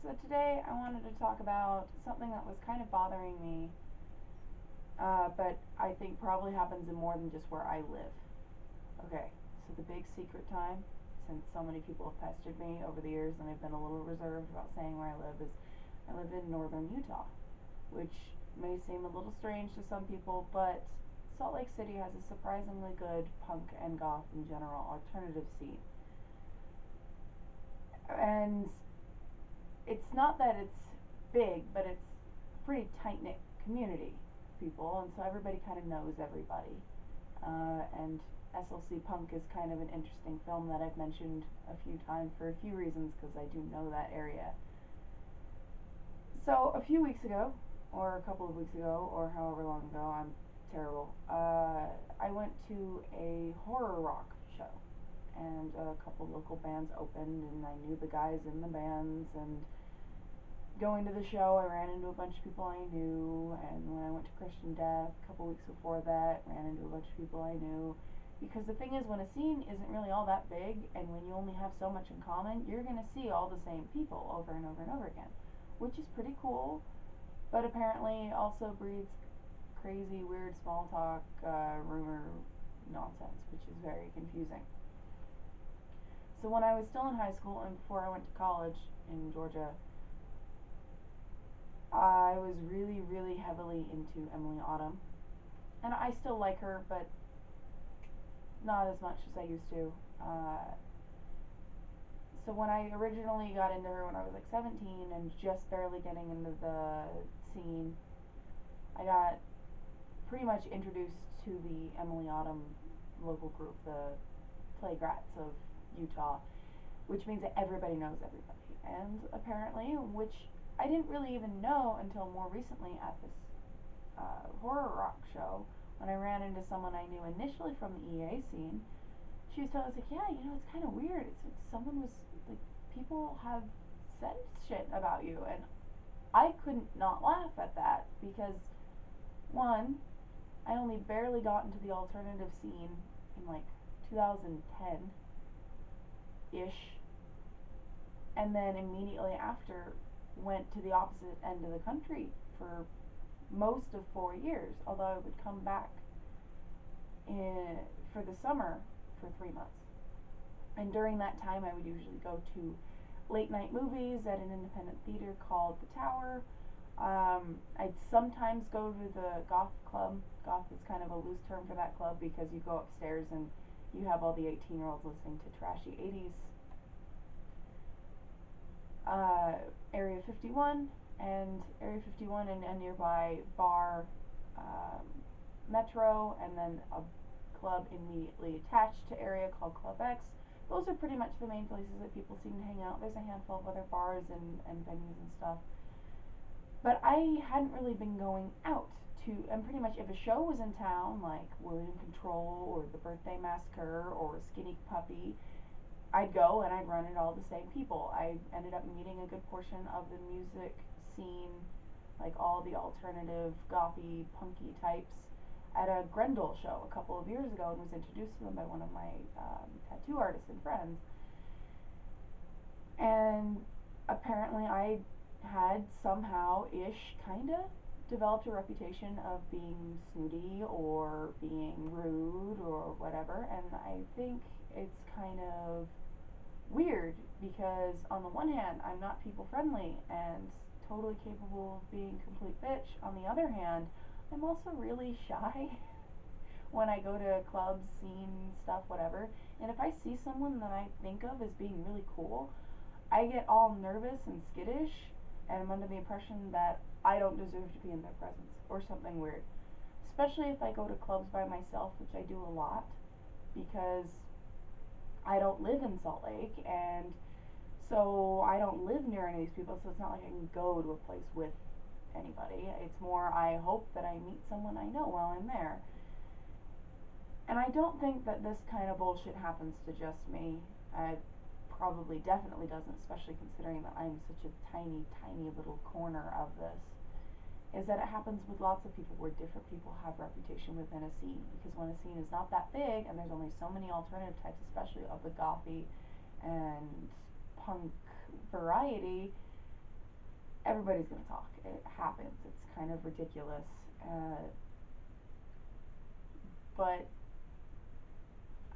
So today I wanted to talk about something that was kind of bothering me, but I think probably happens in more than just where I live. Okay, so the big secret time, since so many people have pestered me over the years and I've been a little reserved about saying where I live, is I live in northern Utah, which may seem a little strange to some people, but Salt Lake City has a surprisingly good punk and goth in general alternative scene. And it's not that it's big, but it's a pretty tight knit community of people, and so everybody kind of knows everybody. And SLC Punk is kind of an interesting film that I've mentioned a few times for a few reasons because I do know that area. So a few weeks ago, or a couple of weeks ago, or however long ago, I'm terrible. I went to a horror rock show, and a couple local bands opened, and I knew the guys in the bands, and going to the show, I ran into a bunch of people I knew, and when I went to Christian Death a couple weeks before that, ran into a bunch of people I knew. Because the thing is, when a scene isn't really all that big, and when you only have so much in common, you're going to see all the same people over and over and over again, which is pretty cool, but apparently also breeds crazy, weird small talk, rumor nonsense, which is very confusing. So when I was still in high school and before I went to college in Georgia, I was really, really heavily into Emily Autumn. And I still like her, but not as much as I used to. So when I originally got into her when I was like 17 and just barely getting into the scene, I got pretty much introduced to the Emily Autumn local group, the Playgrats of Utah, which means that everybody knows everybody. And apparently, which I didn't really even know until more recently at this horror rock show, when I ran into someone I knew initially from the EA scene. She was telling us, like, yeah, it's kind of weird. It's someone was like, people have said shit about you, and I couldn't not laugh at that because one, I only barely got into the alternative scene in like 2010 ish, and then immediately after went to the opposite end of the country for most of 4 years, although I would come back for the summer for 3 months. And during that time, I would usually go to late night movies at an independent theater called The Tower. I'd sometimes go to the goth club. Goth is kind of a loose term for that club because you go upstairs and you have all the 18-year-olds listening to trashy 80s. Area 51 and Area 51 and a nearby bar, Metro, and then a club immediately attached to area called Club X. Those are pretty much the main places that people seem to hang out. There's a handful of other bars and venues and stuff. But I hadn't really been going out to, and pretty much if a show was in town, like Word in Control or The Birthday Massacre or Skinny Puppy, I'd go and I'd run into all the same people. I ended up meeting a good portion of the music scene, like all the alternative, gothy, punky types, at a Grendel show a couple of years ago, and was introduced to them by one of my tattoo artists and friends. And apparently I had somehow-ish kinda developed a reputation of being snooty or being rude or whatever, and I think it's kind of weird because on the one hand I'm not people friendly and totally capable of being a complete bitch. On the other hand, I'm also really shy when I go to clubs, scene stuff, whatever. And if I see someone that I think of as being really cool, I get all nervous and skittish, and I'm under the impression that I don't deserve to be in their presence or something weird. Especially if I go to clubs by myself, which I do a lot because I don't live in Salt Lake, and so I don't live near any of these people, so it's not like I can go to a place with anybody. It's more I hope that I meet someone I know while I'm there. And I don't think that this kind of bullshit happens to just me. It probably definitely doesn't, especially considering that I'm such a tiny, tiny little corner of this. Is that it happens with lots of people where different people have reputation within a scene. Because when a scene is not that big and there's only so many alternative types, especially of the gothy and punk variety, everybody's gonna talk. It happens. It's kind of ridiculous. But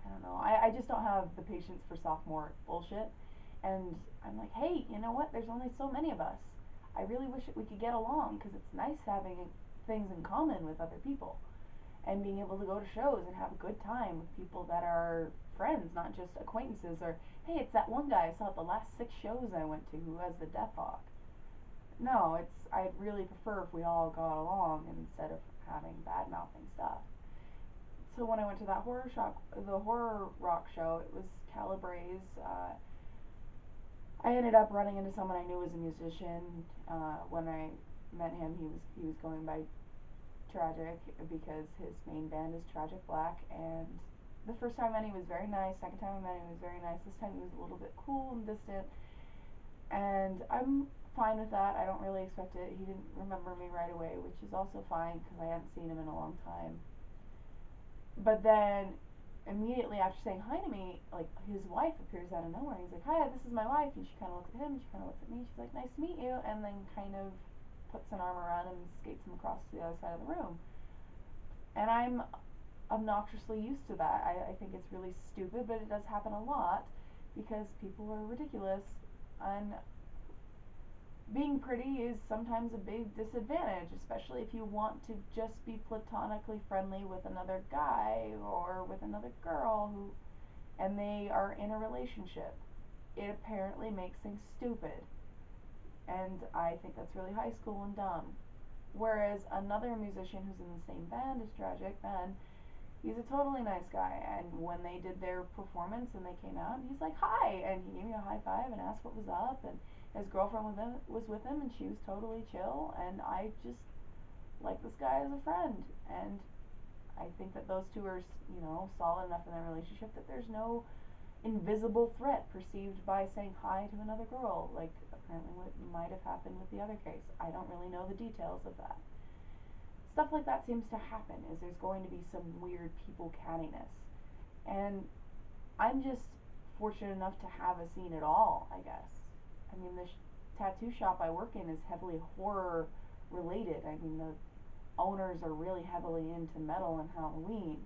I don't know. I just don't have the patience for sophomore bullshit. And I'm like, hey, you know what? There's only so many of us. I really wish that we could get along because it's nice having things in common with other people and being able to go to shows and have a good time with people that are friends, not just acquaintances. Or, hey, it's that one guy I saw at the last 6 shows I went to who has the death hawk. No, I'd really prefer if we all got along instead of having bad mouthing stuff. So when I went to that the horror rock show, it was Calibre's. I ended up running into someone I knew was a musician. When I met him, he was going by Tragic because his main band is Tragic Black. And the first time I met him, he was very nice. Second time I met him, he was very nice. This time he was a little bit cool and distant, and I'm fine with that. I don't really expect it. He didn't remember me right away, which is also fine because I hadn't seen him in a long time. But then immediately after saying hi to me, like his wife appears out of nowhere. He's like, "Hi, this is my wife," and she kind of looks at him. She kind of looks at me. She's like, "Nice to meet you," and then kind of puts an arm around him and skates him across to the other side of the room. And I'm obnoxiously used to that. I think it's really stupid, but it does happen a lot because people are ridiculous, and being pretty is sometimes a big disadvantage, especially if you want to just be platonically friendly with another guy or with another girl and they are in a relationship. It apparently makes things stupid, and I think that's really high school and dumb. Whereas another musician who's in the same band as Tragic, Ben, he's a totally nice guy, and when they did their performance and they came out, he's like, "Hi," and he gave me a high five and asked what was up, and his girlfriend was with him, and she was totally chill, and I just like this guy as a friend, and I think that those two are, solid enough in their relationship that there's no invisible threat perceived by saying hi to another girl, like apparently what might have happened with the other case. I don't really know the details of that. Stuff like that seems to happen, is there's going to be some weird people cattiness. And I'm just fortunate enough to have a scene at all, I guess. I mean, the tattoo shop I work in is heavily horror related. I mean, the owners are really heavily into metal and Halloween.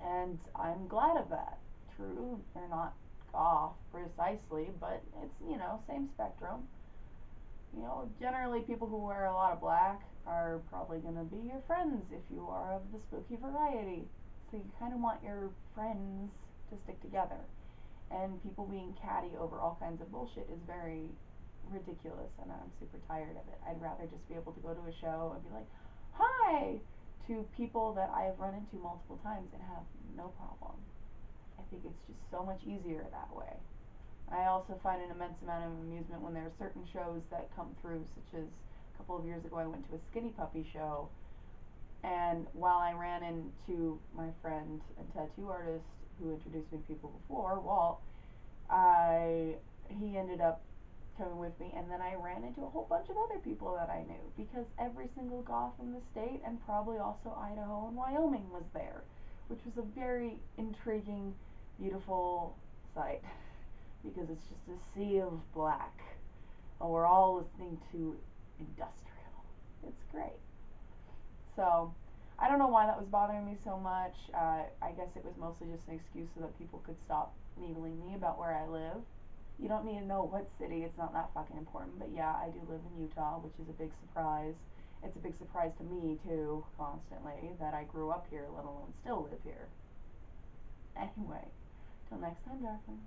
And I'm glad of that. True, they're not goth precisely, but it's, same spectrum. Generally people who wear a lot of black are probably going to be your friends if you are of the spooky variety. So you kind of want your friends to stick together. And people being catty over all kinds of bullshit is very ridiculous, and I'm super tired of it. I'd rather just be able to go to a show and be like, "Hi," to people that I have run into multiple times and have no problem. I think it's just so much easier that way. I also find an immense amount of amusement when there are certain shows that come through, such as a couple of years ago I went to a Skinny Puppy show, and while I ran into my friend and tattoo artist who introduced me to people before, Walt, he ended up coming with me, and then I ran into a whole bunch of other people that I knew because every single goth in the state, and probably also Idaho and Wyoming, was there, which was a very intriguing, beautiful sight because it's just a sea of black, and we're all listening to industrial. It's great. So I don't know why that was bothering me so much. I guess it was mostly just an excuse so that people could stop needling me about where I live. You don't need to know what city, it's not that fucking important. But yeah, I do live in Utah, which is a big surprise. It's a big surprise to me, too, constantly, that I grew up here, let alone still live here. Anyway, till next time, darling.